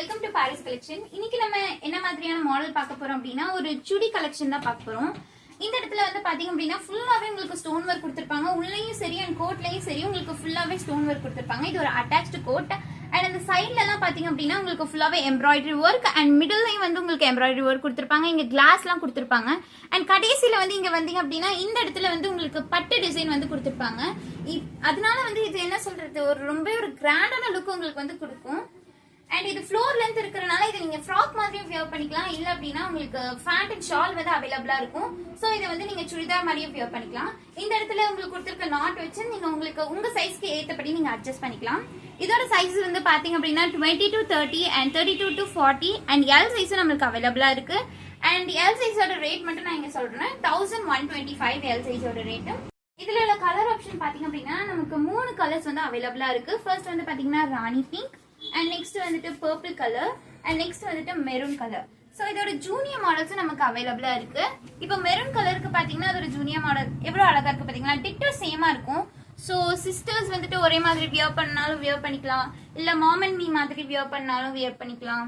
Welcome to Paris collection. இன்னைக்கு நம்ம என்ன மாதிரியான மாடல் பார்க்க போறோம் அப்படின்னா ஒரு சுடி கலெக்ஷன் தான் பார்க்க போறோம். இந்த இடத்துல வந்து பாத்தீங்க அப்படின்னா ஃபுல்லாவே உங்களுக்கு ஸ்டோன் ஒர்க் கொடுத்திருப்பாங்க. உள்ளேயும் சரி அண்ட் கோட்லயும் சரி உங்களுக்கு ஃபுல்லாவே ஸ்டோன் ஒர்க் கொடுத்திருப்பாங்க. இது ஒரு அட்டாச்டு கோட். அண்ட் அந்த சைட்ல எல்லாம் பாத்தீங்க அப்படின்னா உங்களுக்கு ஃபுல்லாவே எம்ப்ராய்டரி ஒர்க் அண்ட் மிடில்லையும் வந்து உங்களுக்கு எம்ப்ராய்டரி ஒர்க் கொடுத்திருப்பாங்க. இங்க கிளாஸ் எல்லாம் கொடுத்திருப்பாங்க. அண்ட் கடைசியில வந்து இங்க வந்தீங்க அப்படின்னா இந்த இடத்துல வந்து உங்களுக்கு பட்டு டிசைன் வந்து கொடுத்திருப்பாங்க. அதனால வந்து இது என்ன சொல்றது ஒரு ரொம்ப ஒரு கிராண்டான லுக் உங்களுக்கு வந்து கொடுக்கும். அண்ட் இது ஃப்ளோர் லென்த் இருக்கிறனால இது நீங்க ஃப்ராக் மாதிரியும் வியர் பண்ணிக்கலாம். இல்ல அப்படின்னா உங்களுக்கு ஃபேண்ட் அண்ட் ஷால் வந்து அவைலபிளா இருக்கும். சோ இதை வந்து நீங்க சுடிதார் மாதிரியும் வியர் பண்ணிக்கலாம். இந்த இடத்துல உங்களுக்கு கொடுத்திருக்க நாட் வச்சு நீங்க உங்களுக்கு உங்க சைஸ்க்கு ஏத்தபடி நீங்க அட்ஜஸ்ட் பண்ணிக்கலாம். இதோட சைஸ் வந்து பாத்தீங்க அப்படின்னா 20 to 30 and 32 to 40 and L size நமக்கு அவைலபிளா இருக்கு. அண்ட் L சைஸோட ரேட் மட்டும் நான் இங்க சொல்றேன் 1125 L சைஸோட ரேட். இதுல உள்ள கலர் ஆப்ஷன் பாத்தீங்க அப்படின்னா நமக்கு 3 கலர்ஸ் வந்து அவைலபிளா இருக்கு. ஃபர்ஸ்ட் வந்து பாத்தீங்கன்னா ராணி பிங்க் அண்ட் நெக்ஸ்ட் வந்துட்டு பர்பிள் கலர் அண்ட் நெக்ஸ்ட் வந்துட்டு மெரூன் கலர். ஸோ இதோட ஜூனியர் மாடல்ஸ் நமக்கு அவைலபிளா இருக்கு. இப்போ மெரூன் கலருக்கு பாத்தீங்கன்னா அதோட ஜூனியர் மாடல் எவ்வளவு அழகா இருக்கு பாத்தீங்களா. டிட்டோ சேமா இருக்கும். ஸோ சிஸ்டர்ஸ் வந்துட்டு ஒரே மாதிரி வியர் பண்ணாலும் வியர் பண்ணிக்கலாம். இல்ல மாம் அண்ட் மீ மாதிரி வியர் பண்ணாலும் வியர் பண்ணிக்கலாம்.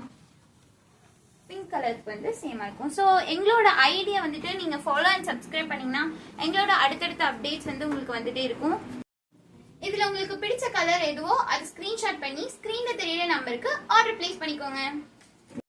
பிங்க் கலருக்கு வந்து சேமா இருக்கும். ஸோ எங்களோட ஐடியா வந்துட்டு நீங்க ஃபாலோ அண்ட் சப்ஸ்கிரைப் பண்ணீங்கன்னா எங்களோட அடுத்தடுத்த அப்டேட்ஸ் வந்து உங்களுக்கு வந்துட்டே இருக்கும். இதுல உங்களுக்கு பிடிச்ச கலர் எதுவோ அது ஸ்கிரீன்ஷாட் பண்ணி ஸ்கிரீன்ல தெரியற நம்பருக்கு ஆர்டர் பிளேஸ் பண்ணிக்கோங்க.